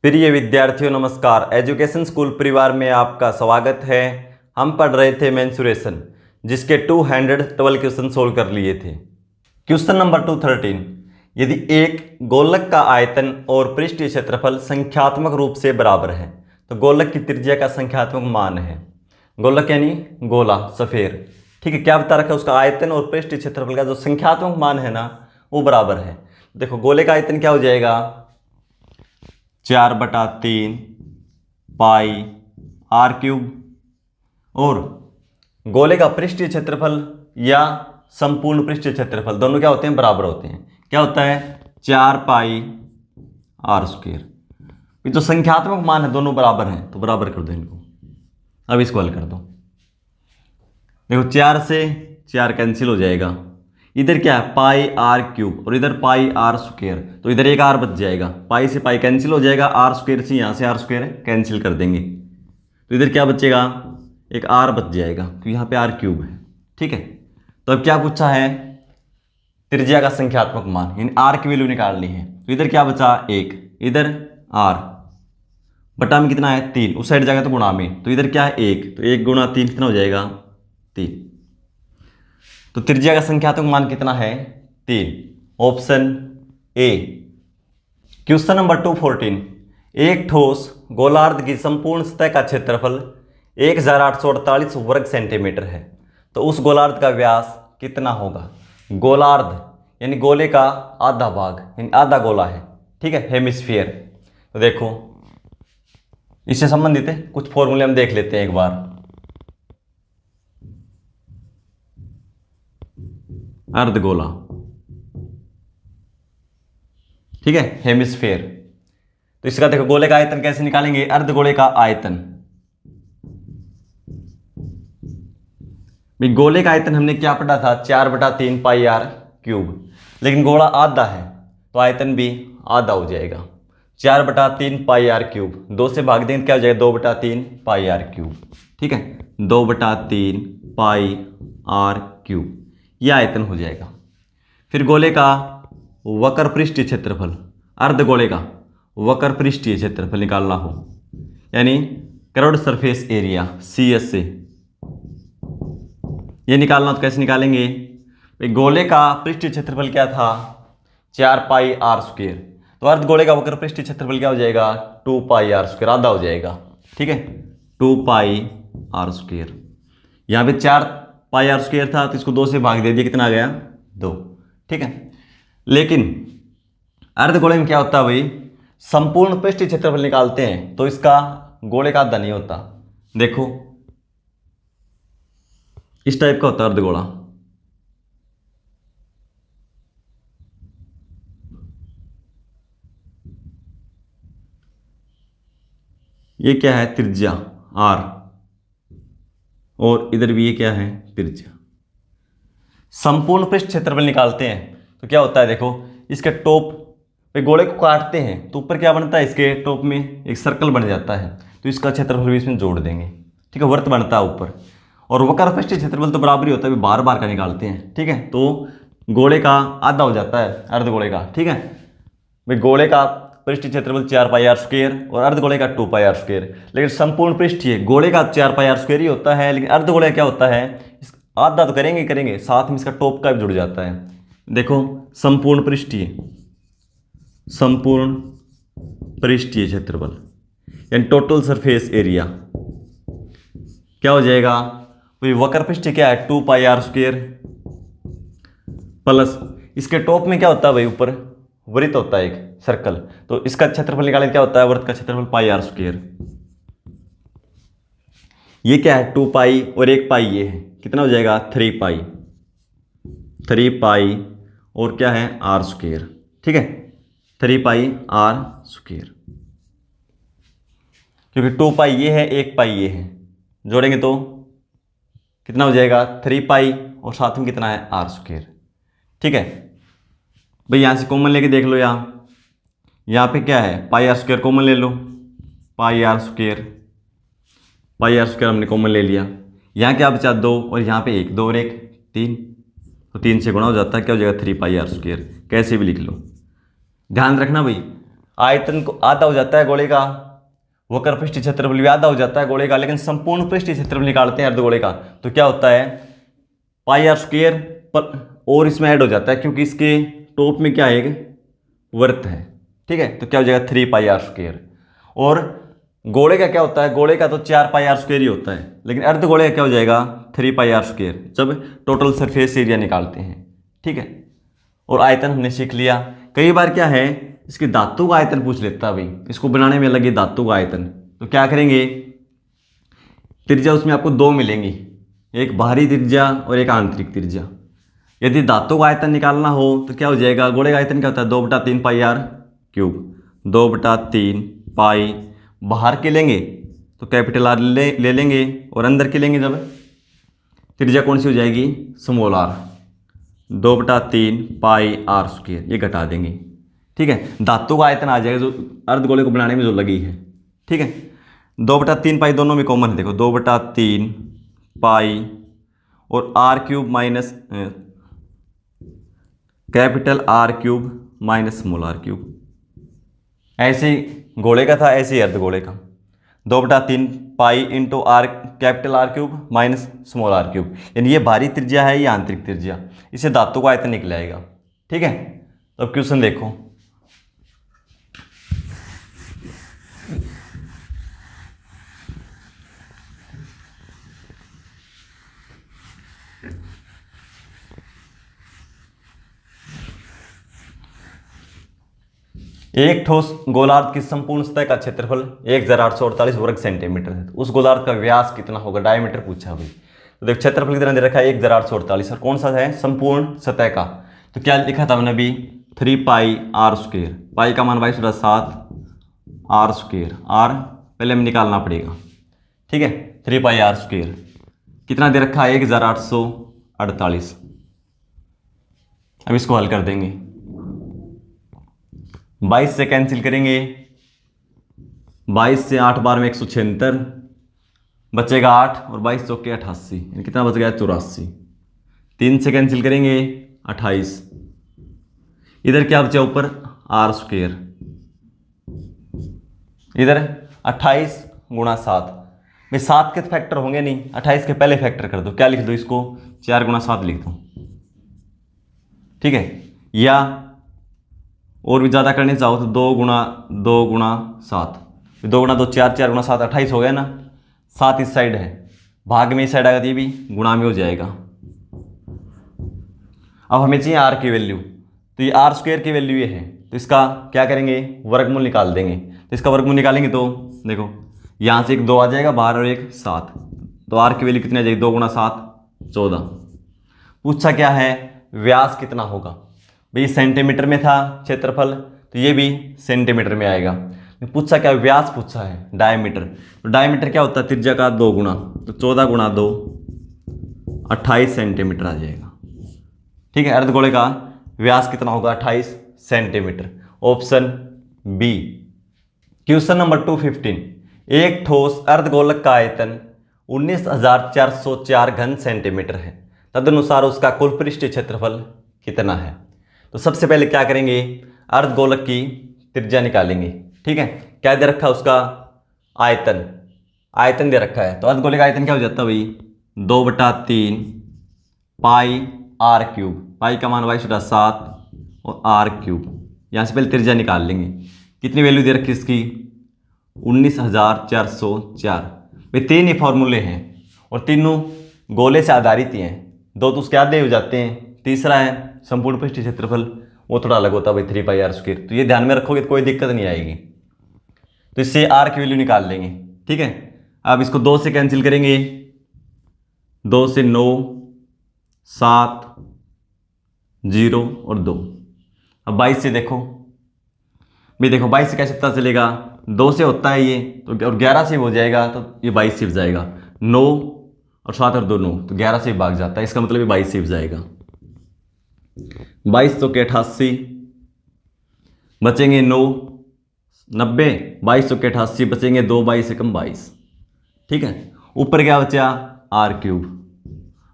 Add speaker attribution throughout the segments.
Speaker 1: प्रिय विद्यार्थियों नमस्कार। एजुकेशन स्कूल परिवार में आपका स्वागत है। हम पढ़ रहे थे मेंसुरेशन, जिसके 212 क्वेश्चन सोल्व कर लिए थे। क्वेश्चन नंबर 213, यदि एक गोलक का आयतन और पृष्ठीय क्षेत्रफल संख्यात्मक रूप से बराबर है तो गोलक की त्रिज्या का संख्यात्मक मान है। गोलक यानी गोला, सफेयर, ठीक है। क्या बता रखा है? उसका आयतन और पृष्ठीय क्षेत्रफल का जो संख्यात्मक मान है ना, वो बराबर है। देखो, गोले का आयतन क्या हो जाएगा? 4/3 पाई आर क्यूब, और गोले का पृष्ठीय क्षेत्रफल या संपूर्ण पृष्ठीय क्षेत्रफल दोनों क्या होते हैं? बराबर होते हैं। क्या होता है? 4 पाई आर स्क्वायर। ये जो संख्यात्मक मान है दोनों बराबर हैं, तो बराबर कर दो इनको। अब इसको हल कर दो। देखो, 4 से 4 कैंसिल हो जाएगा। इधर क्या है? पाई आर क्यूब, और इधर पाई आर स्क्वायर, तो इधर एक आर बच जाएगा। पाई से पाई कैंसिल हो जाएगा, आर स्क्वायर से यहाँ से आर स्क्वायर कैंसिल कर देंगे, तो इधर क्या बचेगा? एक आर बच जाएगा, क्योंकि यहाँ पे आर क्यूब है, ठीक है। तो अब क्या पूछा है? त्रिज्या का संख्यात्मक मान, यानी आर की वैल्यू निकालनी है। तो इधर क्या बचा? 1, इधर आर बटा में कितना है? 3, उस साइड जाएगा तो गुणा में, तो इधर क्या है? 1, तो 1 गुणा 3 कितना हो जाएगा? 3। तो त्रिज्या का संख्यात्मक मान कितना है? 3, ऑप्शन ए। क्वेश्चन नंबर 214, एक ठोस गोलार्ध की संपूर्ण सतह का क्षेत्रफल 1848 वर्ग सेंटीमीटर है, तो उस गोलार्ध का व्यास कितना होगा? गोलार्ध यानी गोले का आधा भाग, यानी आधा गोला है, ठीक है, हेमिस्फीयर। तो देखो, इससे संबंधित है कुछ फॉर्मूले हम देख लेते हैं एक बार। अर्धगोला, ठीक है, हेमिस्फीयर। तो इसका देखो, गोले का आयतन कैसे निकालेंगे? अर्धगोले का आयतन, भाई गोले का आयतन हमने क्या पढ़ा था? 4/3 पाई आर क्यूब। लेकिन गोला आधा है तो आयतन भी आधा हो जाएगा। 4/3 पाई आर क्यूब, 2 से भाग देंगे क्या हो जाएगा? 2/3 पाई आर क्यूब, ठीक है, 2/3 पाई आर क्यूब, यह आयतन हो जाएगा। फिर गोले का वक्र पृष्ठीय क्षेत्रफल, अर्धगोले का वक्र पृष्ठीय क्षेत्रफल निकालना हो, यानी कर्व्ड सरफेस एरिया CS से ये निकालना, तो कैसे निकालेंगे? गोले का पृष्ठीय क्षेत्रफल क्या था? 4 पाई आर स्क्वायर, तो अर्धगोले का वक्र पृष्ठीय क्षेत्रफल क्या हो जाएगा? 2 पाई आर स्क्वायर, आधा हो जाएगा, ठीक है, 2 पाई आर स्क्वायर। यहाँ पे 4 पाई आर स्क्वायर था, तो इसको 2 से भाग दे दिया, कितना आ गया? 2, ठीक है। लेकिन अर्धगोले में क्या होता है भाई? संपूर्ण पृष्ठीय क्षेत्रफल निकालते हैं तो इसका गोले का आधा नहीं होता। देखो, इस टाइप का होता है अर्धगोला। ये क्या है? त्रिज्या R, और इधर भी ये क्या है? त्रिज्या। संपूर्ण पृष्ठ क्षेत्रफल निकालते हैं तो क्या होता है? देखो, इसके टॉप पे गोले को काटते हैं तो ऊपर क्या बनता है? इसके टॉप में एक सर्कल बन जाता है, तो इसका क्षेत्रफल भी इसमें जोड़ देंगे, ठीक है, वृत्त बनता है ऊपर। और वक्र पृष्ठीय क्षेत्रफल तो बराबर ही होता है, बार बार का निकालते हैं, ठीक है। तो गोले का आधा हो जाता है अर्धगोले का, ठीक है। भाई गोले का पृष्ठीय क्षेत्रफल 4 पाई आर स्क्वायर और अर्धगोले का 2 पाई आर स्क्वायर। लेकिन संपूर्ण पृष्ठीय गोले का 4 पाई आर स्क्वायर ही होता है, लेकिन अर्धगोले क्या होता है? आधा तो करेंगे, साथ में इसका टॉप का भी जुड़ जाता है। देखो, संपूर्ण पृष्ठीय क्षेत्रफल यानी टोटल सरफेस एरिया क्या हो जाएगा? वही वक्र पृष्ठीय क्या है? 2 पाई आर स्क्वायर, प्लस इसके टॉप में क्या होता है भाई? ऊपर वृत्त होता है एक सर्कल, तो इसका क्षेत्रफल निकालें, क्या होता है? वृत्त का क्षेत्रफल पाई आर स्क्वायर। ये क्या है? 2 पाई और 1 पाई, ये है, कितना हो जाएगा? 3 पाई और क्या है? आर स्क्वायर, ठीक है, 3 पाई आर स्क्वायर। क्योंकि 2 पाई ये है, 1 पाई ये है, जोड़ेंगे तो कितना हो जाएगा? 3 पाई और साथ में कितना है? आर स्क्वायर, ठीक है। भाई यहाँ से कॉमन लेके देख लो, यहाँ पे क्या है? पाई आर स्क्वायर कॉमन ले लो, पाई आर स्क्वायर हमने कॉमन ले लिया। यहाँ क्या बचा? 2, और यहाँ पे 1, 2 और 1 3, तो 3 से गुणा हो जाता है, क्या हो जाएगा? 3 पाई आर स्क्वायर। कैसे भी लिख लो, ध्यान रखना भाई, आयतन को आधा हो जाता है गोले का, वक्र पृष्ठीय क्षेत्रफल भी आधा हो जाता है गोले का, लेकिन संपूर्ण पृष्ठीय क्षेत्रफल निकालते हैं अर्धगोले का तो क्या होता है पाई आर स्क्वायर पर, और इसमें ऐड हो जाता है क्योंकि इसके टॉप में क्या है एक वृत्त है, ठीक है। तो क्या हो जाएगा 3 पाई आर स्क्वायर। और गोले का क्या होता है, गोले का तो 4 पाई आर स्क्वायर ही होता है, लेकिन अर्धगोले का क्या हो जाएगा 3 पाई आर स्क्वायर जब टोटल सरफेस एरिया निकालते हैं, ठीक है। और आयतन हमने सीख लिया। कई बार क्या है इसकी धातु का आयतन पूछ लेता है भाई, इसको बनाने में लगे धातु का आयतन, तो क्या करेंगे त्रिज्या उसमें आपको 2 मिलेंगी, एक बाहरी त्रिज्या और एक आंतरिक त्रिज्या। यदि धातु का आयतन निकालना हो तो क्या हो जाएगा, गोले का आयतन क्या होता है 2/3 पाई आर क्यूब, 2/3 पाई, बाहर के लेंगे तो कैपिटल आर ले लेंगे और अंदर के लेंगे जब त्रिज्या कौन सी हो जाएगी small R, 2/3 pi are square, ये घटा देंगे, ठीक है। धातु का आयतन आ जाएगा जो अर्धगोले को बनाने में जो लगी है, ठीक है। 2/3 पाई दोनों में कॉमन है, देखो 2/3 पाई और R cube minus capital R cube minus small R cube, ऐसे ही गोले का था ऐसे ही अर्धगोले का 2/3 pi into R capital R cube minus small R cube, यानी ये बाहरी त्रिज्या है ये आंतरिक त्रिज्या, इसे धातु का आयतन निकल आएगा, ठीक है। तो अब क्वेश्चन देखो, एक ठोस गोलार्ध की संपूर्ण सतह का क्षेत्रफल 1848 वर्ग सेंटीमीटर है, तो उस गोलार्ध का व्यास कितना होगा, डायमीटर पूछा भाई। तो देखो क्षेत्रफल कितना दे रखा है 1848 और कौन सा है संपूर्ण सतह का, तो क्या लिखा था मैंने अभी 3 पाई आर स्क्वायर, पाई का मान 22/7 आर स्क्वायर, आर पहले हमें निकालना पड़ेगा, ठीक है। 3 पाई आर स्क्वायर कितना दे रखा है 1848। अब इसको हल कर देंगे, 22 से कैंसिल करेंगे, 22 से 8 बार में 176 बचेगा 8 और 22 चौके 88, यानी कितना बच गया 84। 3 से कैंसिल करेंगे 28, इधर क्या बचा ऊपर आर स्क्वायर, इधर 28 गुणा 7, भाई 7 के फैक्टर होंगे नहीं, 28 के पहले फैक्टर कर दो, क्या लिख दो इसको 4 गुणा 7 लिख दो, ठीक है। या और भी ज़्यादा करने चाहो तो 2 गुणा 7, 2 गुणा 2 4, 4 गुणा 7 28 हो गया ना, 7 इस साइड है, भाग में इस साइड आएगा तो ये भी गुणा में हो जाएगा। अब हमें चाहिए आर की वैल्यू, तो ये आर स्क्वायर की वैल्यू ये है, तो इसका क्या करेंगे वर्गमूल निकाल देंगे। तो इसका वर्गमूल निकालेंगे तो देखो यहाँ से एक 2 आ जाएगा बाहर और एक 7, तो आर की वैल्यू कितनी आ जाएगी 2 गुणा 7 14। पूछा क्या है व्यास कितना होगा, भाई सेंटीमीटर में था क्षेत्रफल तो ये भी सेंटीमीटर में आएगा। पूछा क्या व्यास पूछा है डायमीटर, तो डायमीटर क्या होता है त्रिज्या का 2 गुना, तो 14 गुणा 2 28 सेंटीमीटर आ जाएगा, ठीक है। अर्धगोले का व्यास कितना होगा 28 centimetre, option B. Question number 215, एक ठोस अर्धगोलक का आयतन 19,404 घन सेंटीमीटर है, तदनुसार उसका कुल पृष्ठीय क्षेत्रफल कितना है। तो सबसे पहले क्या करेंगे अर्धगोलक की त्रिज्या निकालेंगे, ठीक है। क्या दे रखा है उसका आयतन, आयतन दे रखा है, तो अर्धगोले का आयतन क्या हो जाता है भाई 2/3 पाई आर क्यूब, पाई का मान 22/7 और आर क्यूब। यहाँ से पहले त्रिज्या निकाल लेंगे, कितनी वैल्यू दे रखी इसकी 19,404। भाई 3 ही फॉर्मूले हैं और तीनों गोले से आधारित ही हैं, 2 तो उसके आधे हो जाते हैं, तीसरा है संपूर्ण पृष्ठीय क्षेत्रफल वो थोड़ा अलग होता है भाई 3 पाई आर स्क्वायर। तो ये ध्यान में रखोगे तो कोई दिक्कत नहीं आएगी। तो इससे आर की वैल्यू निकाल लेंगे, ठीक है। अब इसको 2 से कैंसिल करेंगे, 2 से 9 7 0 और 2। अब 22 से देखो भाई, देखो 22 से कैसे पता चलेगा 2 से होता है ये तो, और 11 से हो जाएगा तो ये 22 से जाएगा, 9 और 7 और 2 9 तो 11 से भाग जाता है, इसका मतलब ये 22 से जाएगा। 22 तो के 88 बचेंगे 9 90, 22 तो के 88 बचेंगे 2 22 से कम 22, ठीक है। ऊपर क्या बचा आर क्यूब,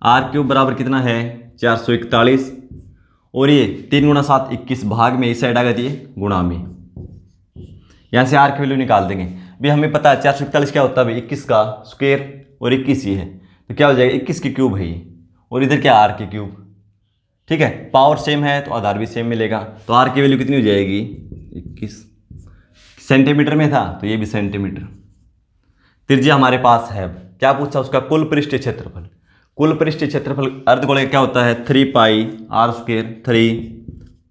Speaker 1: आर क्यूब बराबर कितना है 441 और ये 3 गुणा 7 21 भाग में इस साइड आ गई गुणा में, यहाँ से आर की वैल्यू निकाल देंगे। भी हमें पता है 441 क्या होता है भाई, 21 का स्क्वायर और 21 ये है, तो क्या हो जाएगा 21 की क्यूब है ये, और इधर क्या आर की क्यूब। ठीक है, पावर सेम है तो आधार भी सेम मिलेगा। तो आर की वैल्यू कितनी हो जाएगी 21। सेंटीमीटर में था तो ये भी सेंटीमीटर। त्रिज्या हमारे पास है, क्या पूछा उसका कुल पृष्ठीय क्षेत्रफल। कुल पृष्ठीय क्षेत्रफल अर्धगोले का क्या होता है 3 pi are square, 3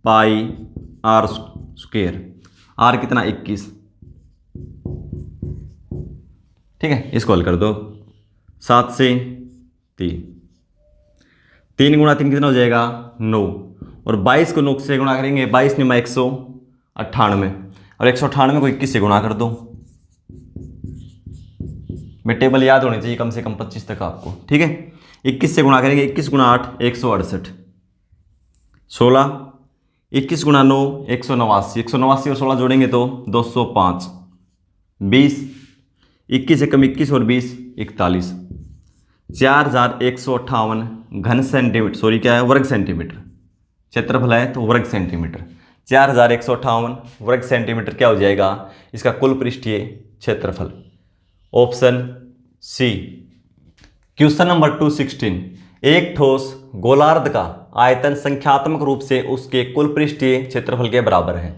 Speaker 1: pi are square, r कितना 21। ठीक है, इसको हल कर दो, 7 से 3 गुणा 3 कितना हो जाएगा 9, और 22 को 9 से गुणा करेंगे, 22 में 198, और 198 को 21 से गुणा कर दो। मैं टेबल याद होनी चाहिए कम से कम 25 तक आपको। ठीक है, 21 से गुणा करेंगे, 21 गुणा 8 168, 16, 21 गुणा 9 189, 189 और 16 जोड़ेंगे तो 205, 20, 21 एकम 21 और 20 41, 4158 घन सेंटीमीटर, सॉरी क्या है वर्ग सेंटीमीटर, क्षेत्रफल है तो वर्ग सेंटीमीटर, 4158 वर्ग सेंटीमीटर क्या हो जाएगा इसका कुल पृष्ठीय क्षेत्रफल। Option C. क्वेश्चन नंबर 216, एक ठोस गोलार्ध का आयतन संख्यात्मक रूप से उसके कुल पृष्ठीय क्षेत्रफल के बराबर है,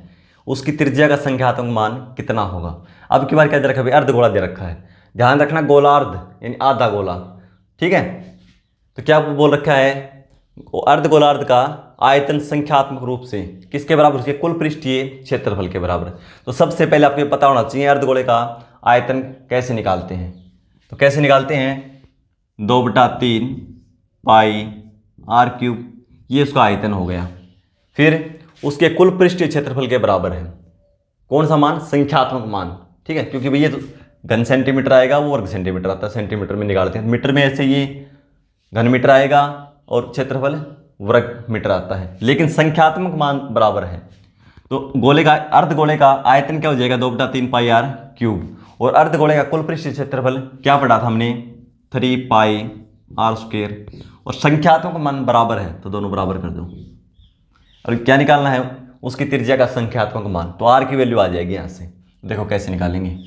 Speaker 1: उसकी त्रिज्या का संख्यात्मक मान कितना होगा। अब की बार क्या दे रखा है, अर्धगोला दे रखा है, ध्यान रखना गोलार्ध यानी आधा गोला। ठीक है, तो क्या बोल रखा है अर्धगोलार्ध का आयतन संख्यात्मक रूप से किसके बराबर, उसके कुल पृष्ठीय क्षेत्रफल के बराबर। तो सबसे पहले आपको पता होना चाहिए अर्धगोले का आयतन कैसे निकालते हैं। तो कैसे निकालते हैं, 2/3 पाई आर क्यूब, ये उसका आयतन हो गया। फिर उसके कुल पृष्ठीय क्षेत्रफल के बराबर है कौन सा मान, संख्यात्मक मान। ठीक है, क्योंकि भैया तो घन सेंटीमीटर आएगा वो वर्ग सेंटीमीटर आता है, सेंटीमीटर में निकालते हैं, मीटर में ऐसे ये घन मीटर आएगा और क्षेत्रफल वर्ग मीटर आता है, लेकिन संख्यात्मक मान बराबर है। तो गोले का अर्धगोले का आयतन क्या हो जाएगा 2/3 पाई आर क्यूब, और अर्धगोले का कुल पृष्ठीय क्षेत्रफल क्या पढ़ा था हमने 3 पाई आर स्क्वायर, और संख्यात्मक मान बराबर है तो दोनों बराबर कर दो। और क्या निकालना है उसकी त्रिज्या का संख्यात्मक मान, तो आर की वैल्यू आ जाएगी यहाँ से। देखो कैसे निकालेंगे,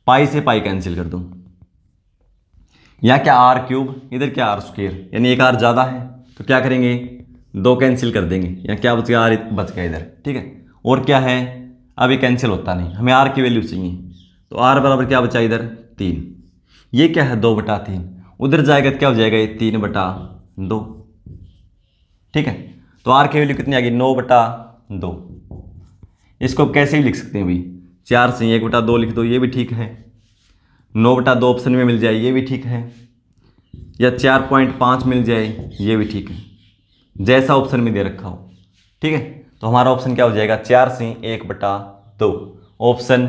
Speaker 1: पाई से पाई कैंसिल कर दो, यहाँ क्या आर क्यूब इधर क्या आर स्क्वायर, यानी एक आर ज़्यादा है तो क्या करेंगे 2 कैंसिल कर देंगे, यहाँ क्या बच गया आर बच गया इधर। ठीक है, और क्या है अब ये कैंसिल होता नहीं, हमें आर की वैल्यू चाहिए, तो आर बराबर क्या बचा इधर 3, ये क्या है 2/3, उधर जाएगा तो क्या हो जाएगा ये 3/2। ठीक है, तो आर की वैल्यू कितनी आ गई 9/2। इसको कैसे ही लिख सकते हैं भाई, 4 से 1/2 लिख दो, ये भी ठीक है, 9/2 ऑप्शन में मिल जाए ये भी ठीक है, या 4.5 मिल जाए ये भी ठीक है, जैसा ऑप्शन में दे रखा हो। ठीक है, तो हमारा ऑप्शन क्या हो जाएगा 4 से 1/2, ऑप्शन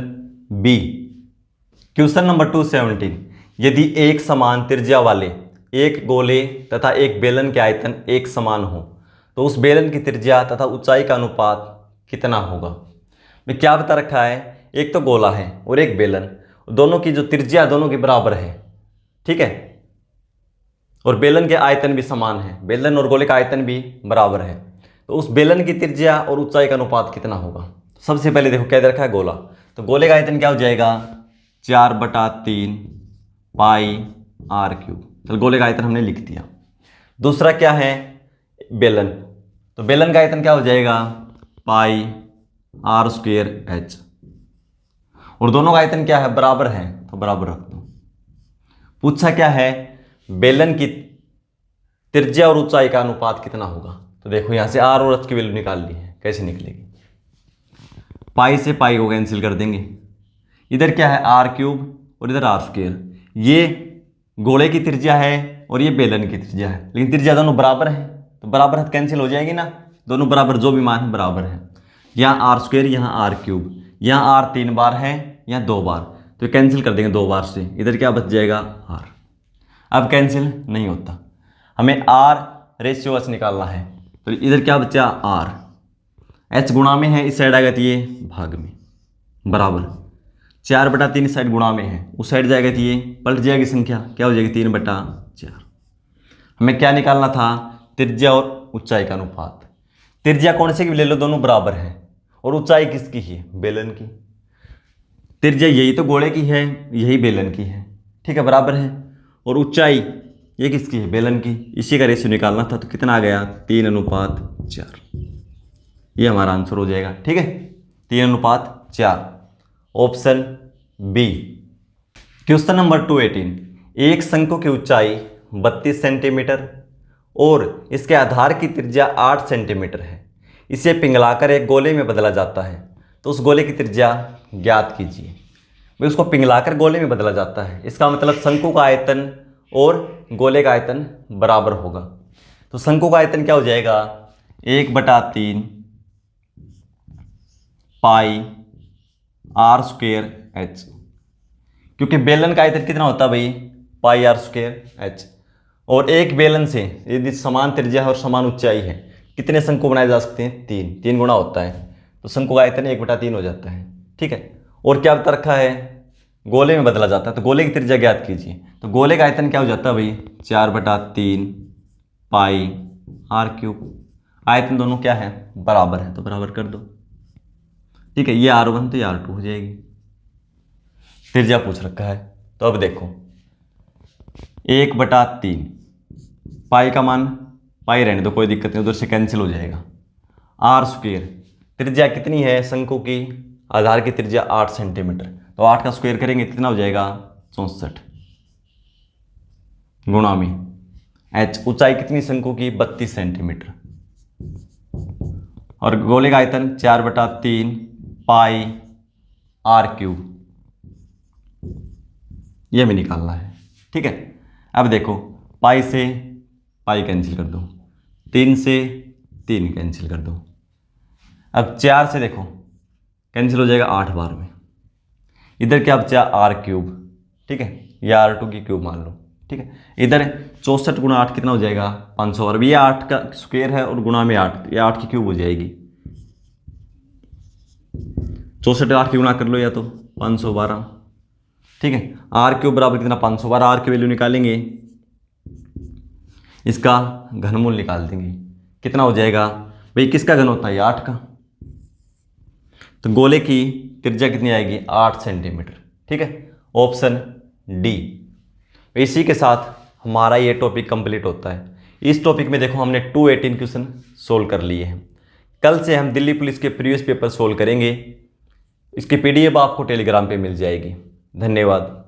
Speaker 1: बी। क्वेश्चन नंबर 217, यदि एक समान त्रिज्या वाले एक गोले तथा एक बेलन के आयतन एक समान हो तो उस बेलन की त्रिज्या तथा ऊंचाई का अनुपात कितना होगा। मैं क्या बता रखा है, एक तो गोला है और एक बेलन, दोनों की जो त्रिज्या दोनों के बराबर है। ठीक है, और बेलन के आयतन भी समान है, बेलन और गोले का आयतन भी बराबर है, तो उस बेलन की त्रिज्या और ऊंचाई का अनुपात कितना होगा। सबसे पहले देखो क्या दे रखा है गोला, तो गोले का आयतन क्या हो जाएगा 4/3 पाई आर क्यूब, चल गोले का आयतन हमने लिख दिया। दूसरा क्या है बेलन, तो बेलन का आयतन क्या हो जाएगा पाई आर स्क्वायर एच, और दोनों का आयतन क्या है बराबर है तो बराबर रख दो। पूछा क्या है बेलन की त्रिज्या और ऊंचाई का अनुपात कितना होगा, तो देखो यहां से आर और एच की वैल्यू निकाल ली है, कैसे निकलेगी, पाई से पाई को कैंसिल कर देंगे, इधर क्या है आर क्यूब और इधर आर स्क्वायर, ये गोले की त्रिज्या है और ये बेलन की त्रिज्या है, लेकिन त्रिज्या दोनों बराबर है तो बराबर है कैंसिल हो जाएगी ना, दोनों बराबर जो भी मान है बराबर है। यहाँ आर स्क्वायर यहाँ आर क्यूब, यहाँ आर 3 बार है यहाँ 2 बार, तो कैंसिल कर देंगे 2 बार से, इधर क्या बच जाएगा आर। अब कैंसिल नहीं होता, हमें आर रेशियो एच निकालना है, तो इधर क्या बचा आर, एच गुणा में है इस साइड आएगा तो ये भाग में बराबर, 4/3 इस साइड गुणा में है उस साइड जाएगा तो ये पलट जाएगी संख्या, क्या हो जाएगी 3/4। हमें क्या निकालना था त्रिज्या और ऊंचाई का अनुपात। त्रिज्या कौन से की ले लो दोनों बराबर है, और ऊंचाई किसकी है बेलन की, त्रिज्या यही तो गोले की है, यही बेलन की है, ठीक है, बराबर है। और ऊंचाई ये किसकी है, बेलन की। इसी का रेशियो निकालना था, तो कितना आ गया 3:4। ये हमारा आंसर हो जाएगा, ठीक है, 3:4, ऑप्शन बी। क्वेश्चन नंबर 218, एक शंकु की ऊंचाई 32 सेंटीमीटर और इसके आधार की त्रिज्या 8 सेंटीमीटर है। इसे पिघलाकर एक गोले में बदला जाता है, तो उस गोले की त्रिज्या ज्ञात कीजिए। भाई उसको पिघलाकर गोले में बदला जाता है, इसका मतलब शंकु का आयतन और गोले का आयतन बराबर होगा। तो शंकु का आयतन क्या हो जाएगा, 1/3 पाई आर स्क्वेयर एच, क्योंकि बेलन का आयतन कितना होता है भाई, पाई आर स्क्वेयर एच। और एक बेलन से यदि समान त्रिज्या है और समान ऊंचाई है, कितने शंकु बनाए जा सकते हैं, 3 गुना होता है, तो शंकु का आयतन 1/3 हो जाता है, ठीक है। और क्या बता रखा है, गोले में बदला जाता है, तो गोले की त्रिज्या ज्ञात कीजिए। तो गोले का आयतन क्या हो जाता है भाई, 4/3 पाई आर क्यूब। आयतन दोनों क्या है, बराबर है, तो बराबर कर दो, ठीक है। ये R1 तो ये R2 हो जाएगी। त्रिज्या पूछ रखा है, तो अब देखो 1/3 पाई का मान, पाई रहने दो कोई दिक्कत नहीं, उधर से कैंसिल हो जाएगा। आर स्क्वेयर, त्रिज्या कितनी है शंकु की, आधार की त्रिज्या 8 सेंटीमीटर, तो 8 का स्क्वायर करेंगे कितना हो जाएगा 64 गुणा में एच। ऊंचाई कितनी शंकु की, 32 सेंटीमीटर, और गोले का आयतन 4/3 पाई आर क्यूब, ये हमें निकालना है, ठीक है। अब देखो पाई से पाई कैंसिल कर दो, 3 से 3 कैंसिल कर दो, अब 4 से देखो कैंसिल हो जाएगा 8 बार में, इधर क्या बचा आर क्यूब, ठीक है, या R2 की क्यूब मान लो, ठीक है। इधर 64 गुणा 8 कितना हो जाएगा 500, और ये 8 का स्क्वायर है और गुणा में 8, ये 8 की क्यूब हो जाएगी। 64 8 की गुणा कर लो, या तो 512, ठीक है। आर क्यूब बराबर कितना 512, आर की वैल्यू निकालेंगे, इसका घनमूल निकाल देंगे, कितना हो जाएगा भाई, किसका घन होता है 8 का, तो गोले की त्रिज्या कितनी आएगी 8 सेंटीमीटर, ठीक है, ऑप्शन डी। इसी के साथ हमारा ये टॉपिक कंप्लीट होता है। इस टॉपिक में देखो हमने 218 क्वेश्चन सोल्व कर लिए हैं। कल से हम दिल्ली पुलिस के प्रीवियस पेपर सोल्व करेंगे, इसकी PDF आपको टेलीग्राम पे मिल जाएगी। धन्यवाद।